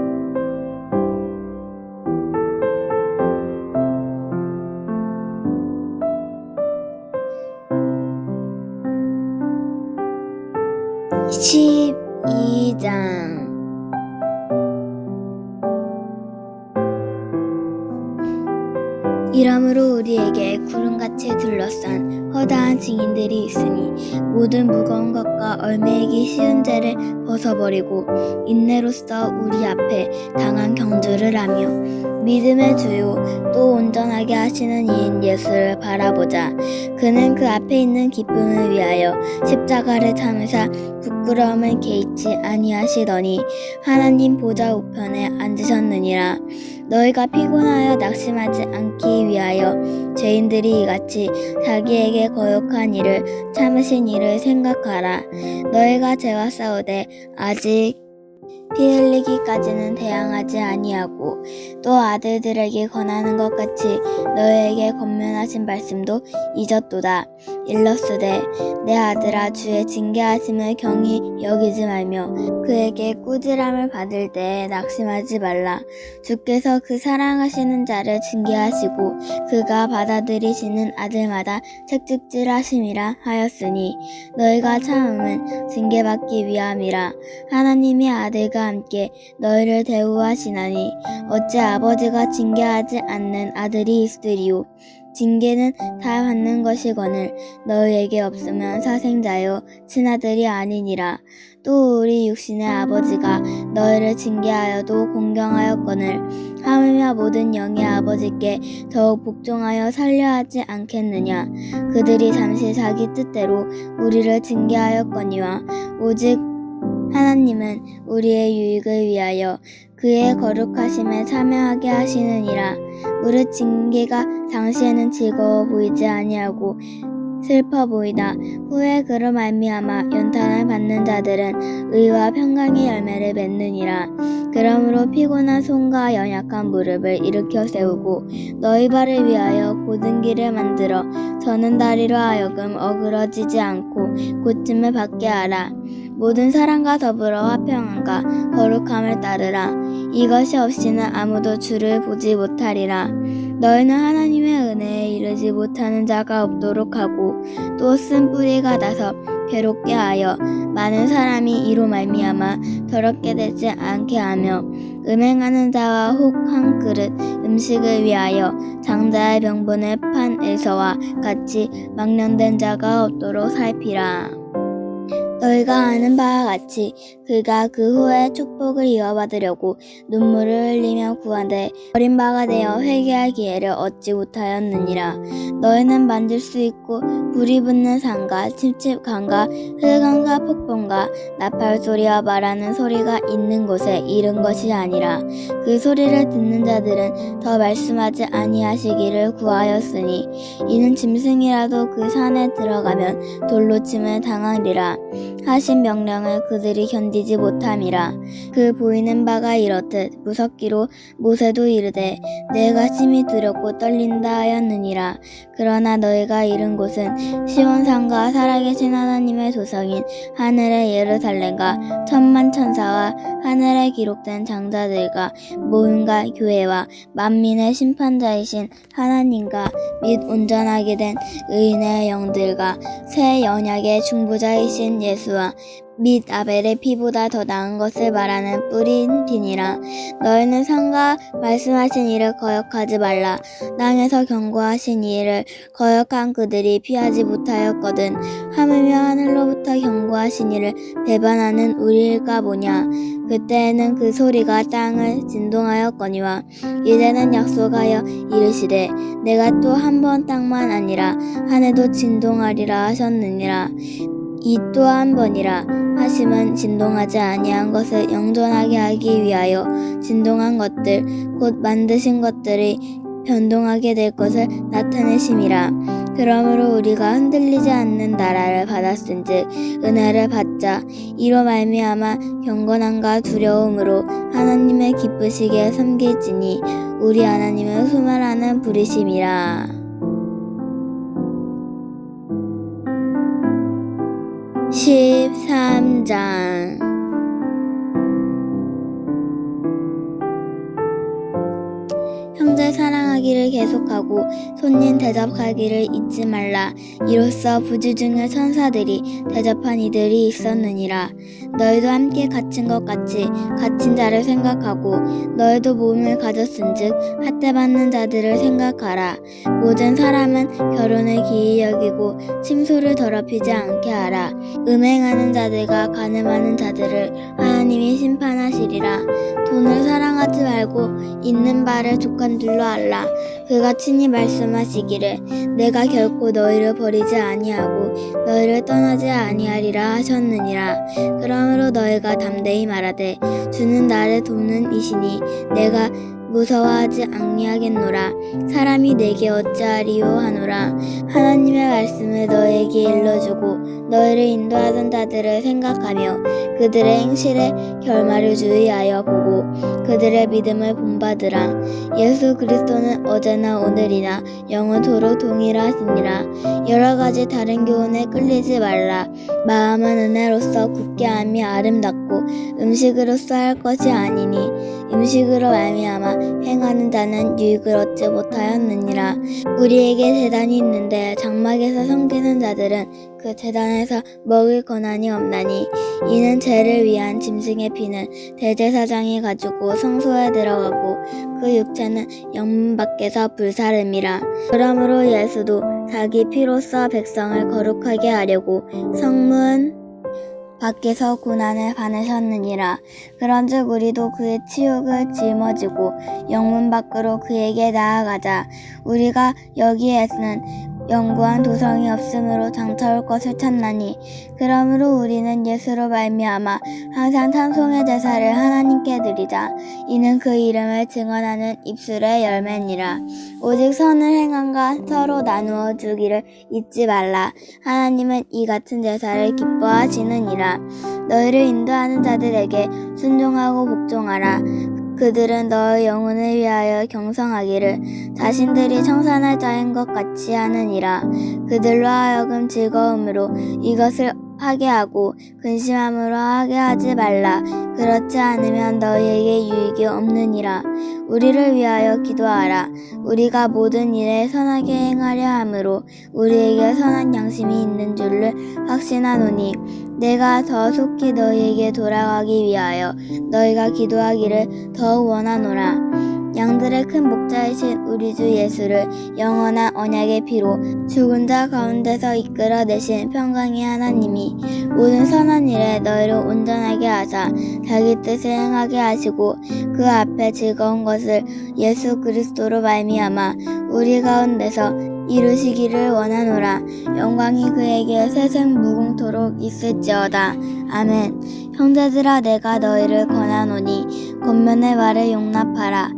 (12장) 이러므로 우리에게 구름같이 둘러싼 허다한 증인들이 있으니 모든 무거운 것과 얽매이기 쉬운 죄를 벗어버리고 인내로써 우리 앞에 당한 경주를 하며 믿음의 주요 또 온전하게 하시는 이인 예수를 바라보자. 그는 그 앞에 있는 기쁨을 위하여 십자가를 참으사 부끄러움을 개의치 아니하시더니 하나님 보좌 우편에 앉으셨느니라. 너희가 피곤하여 낙심하지 않기 위하여 죄인들이 이같이 자기에게 거역한 일을 참으신 일을 생각하라. 너희가 죄와 싸우되 아직 피 흘리기까지는 대항하지 아니하고 또 아들들에게 권하는 것 같이 너희에게 권면하신 말씀도 잊었도다. 일렀으되 내 아들아 주의 징계하심을 경히 여기지 말며 그에게 꾸지람을 받을 때에 낙심하지 말라. 주께서 그 사랑하시는 자를 징계하시고 그가 받아들이시는 아들마다 책찍질하심이라 하였으니 너희가 참음은 징계받기 위함이라. 하나님이 아들과 함께 너희를 대우하시나니 어찌 아버지가 징계하지 않는 아들이 있으리요. 징계는 다 받는 것이거늘 너희에게 없으면 사생자여 친아들이 아니니라. 또 우리 육신의 아버지가 너희를 징계하여도 공경하였거늘 하물며 모든 영의 아버지께 더욱 복종하여 살려하지 않겠느냐. 그들이 잠시 자기 뜻대로 우리를 징계하였거니와 오직 하나님은 우리의 유익을 위하여 그의 거룩하심에 참여하게 하시느니라. 무릇 징계가 당시에는 즐거워 보이지 아니하고 슬퍼 보이다. 후에 그로 말미암아 연탄을 받는 자들은 의와 평강의 열매를 맺느니라. 그러므로 피곤한 손과 연약한 무릎을 일으켜 세우고 너희 발을 위하여 곧은 길을 만들어 저는 다리로 하여금 어그러지지 않고 고침을 받게 하라. 모든 사람과 더불어 화평함과 거룩함을 따르라. 이것이 없이는 아무도 주를 보지 못하리라. 너희는 하나님의 은혜에 이르지 못하는 자가 없도록 하고 또 쓴 뿌리가 나서 괴롭게 하여 많은 사람이 이로 말미암아 더럽게 되지 않게 하며 음행하는 자와 혹 한 그릇 음식을 위하여 장자의 병분을 판 에서와 같이 망령된 자가 없도록 살피라. 너희가 아는 바와 같이 그가 그 후에 축복을 이어받으려고 눈물을 흘리며 구하되 어린 바가 되어 회개할 기회를 얻지 못하였느니라. 너희는 만질 수 있고 불이 붙는 산과 찝찝함과 흑암과 폭풍과 나팔 소리와 말하는 소리가 있는 곳에 이른 것이 아니라 그 소리를 듣는 자들은 더 말씀하지 아니하시기를 구하였으니 이는 짐승이라도 그 산에 들어가면 돌로 침을 당하리라 하신 명령을 그들이 견디지 못함이라. 그 보이는 바가 이렇듯 무섭기로 모세도 이르되 내가 심히 두렵고 떨린다 하였느니라. 그러나 너희가 이른 곳은 시온산과 살아계신 하나님의 도성인 하늘의 예루살렘과 천만 천사와 하늘에 기록된 장자들과 모임과 교회와 만민의 심판자이신 하나님과 및 온전하게 된 의인의 영들과 새 언약의 중보자이신 예수와 및 아벨의 피보다 더 나은 것을 말하는 뿌리니라. 너희는 성가 말씀하신 일을 거역하지 말라. 땅에서 경고하신 일을 거역한 그들이 피하지 못하였거든. 하물며 하늘로부터 경고하신 일을 배반하는 우리일까 보냐. 그때에는 그 소리가 땅을 진동하였거니와 이제는 약속하여 이르시되 내가 또 한 번 땅만 아니라 하늘도 진동하리라 하셨느니라. 이 또 한 번이라 하심은 진동하지 아니한 것을 영존하게 하기 위하여 진동한 것들 곧 만드신 것들이 변동하게 될 것을 나타내심이라. 그러므로 우리가 흔들리지 않는 나라를 받았은즉 은혜를 받자. 이로 말미암아 경건함과 두려움으로 하나님의 기쁘시게 섬길지니 우리 하나님은 수말하는 부르심이라. 13장 형제 사랑하기를 계속하고 손님 대접하기를 잊지 말라. 이로써 부지 중에 천사들이 대접한 이들이 있었느니라. 너희도 함께 갇힌 것 같이 갇힌 자를 생각하고 너희도 몸을 가졌은즉 학대받는 자들을 생각하라. 모든 사람은 결혼을 기이 여기고 침소를 더럽히지 않게 하라. 음행하는 자들과 간음하는 자들을 하나님이 심판하시리라. 돈을 사랑하지 말고 있는 바를 족한 줄로 알라. 그가 친히 말씀하시기를 내가 결코 너희를 버리지 아니하고 너희를 떠나지 아니하리라 하셨느니라. 그러므로 너희가 담대히 말하되 주는 나를 돕는 이시니 내가 무서워하지 아니하겠노라. 사람이 내게 어찌하리요 하노라. 하나님의 말씀을 너희에게 일러주고 너희를 인도하던 자들을 생각하며 그들의 행실을 결말을 주의하여 보고 그들의 믿음을 본받으라. 예수 그리스도는 어제나 오늘이나 영원토록 동일하시니라. 여러 가지 다른 교훈에 끌리지 말라. 마음은 은혜로서 굳게 함이 아름답고 음식으로서 할 것이 아니니 음식으로 말미암아 행하는 자는 유익을 얻지 못하였느니라. 우리에게 제단이 있는데 장막에서 섬기는 자들은 그 제단에서 먹을 권한이 없나니 이는 죄를 위한 짐승의 피는 대제사장이 가지고 성소에 들어가고 그 육체는 영문 밖에서 불사름이라. 그러므로 예수도 자기 피로써 백성을 거룩하게 하려고 성문 밖에서 고난을 받으셨느니라. 그런즉 우리도 그의 치욕을 짊어지고 영문 밖으로 그에게 나아가자. 우리가 여기에서는 영구한 도성이 없으므로 장차 올 것을 찾나니 그러므로 우리는 예수로 말미암아 항상 찬송의 제사를 하나님께 드리자. 이는 그 이름을 증언하는 입술의 열매니라. 오직 선을 행함과 서로 나누어 주기를 잊지 말라. 하나님은 이 같은 제사를 기뻐하시느니라. 너희를 인도하는 자들에게 순종하고 복종하라. 그들은 너의 영혼을 위하여 경성하기를 자신들이 청산할 자인 것 같이 하느니라. 그들로 하여금 즐거움으로 이것을 하게 하고 근심함으로 하게 하지 말라. 그렇지 않으면 너희에게 유익이 없느니라. 우리를 위하여 기도하라. 우리가 모든 일에 선하게 행하려 함으로 우리에게 선한 양심이 있는 줄을 확신하노니 내가 더 속히 너희에게 돌아가기 위하여 너희가 기도하기를 더욱 원하노라. 양들의 큰 목자이신 우리 주 예수를 영원한 언약의 피로 죽은 자 가운데서 이끌어내신 평강의 하나님이 모든 선한 일에 너희를 온전하게 하사 자기 뜻을 행하게 하시고 그 앞에 즐거운 것을 예수 그리스도로 말미암아 우리 가운데서 이루시기를 원하노라. 영광이 그에게 세생 무궁토록 있을지어다. 아멘. 형제들아, 내가 너희를 권하노니 권면의 말을 용납하라.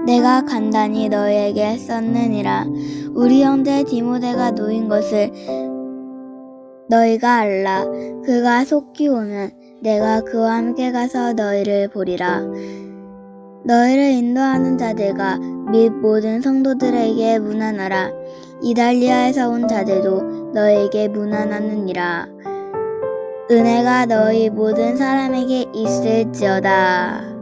내가 간단히 너희에게 썼느니라. 우리 형제 디모데가 놓인 것을 너희가 알라. 그가 속히 오면 내가 그와 함께 가서 너희를 보리라. 너희를 인도하는 자들과 및 모든 성도들에게 문안하라. 이달리아에서 온 자들도 너희에게 문안하느니라. 은혜가 너희 모든 사람에게 있을지어다.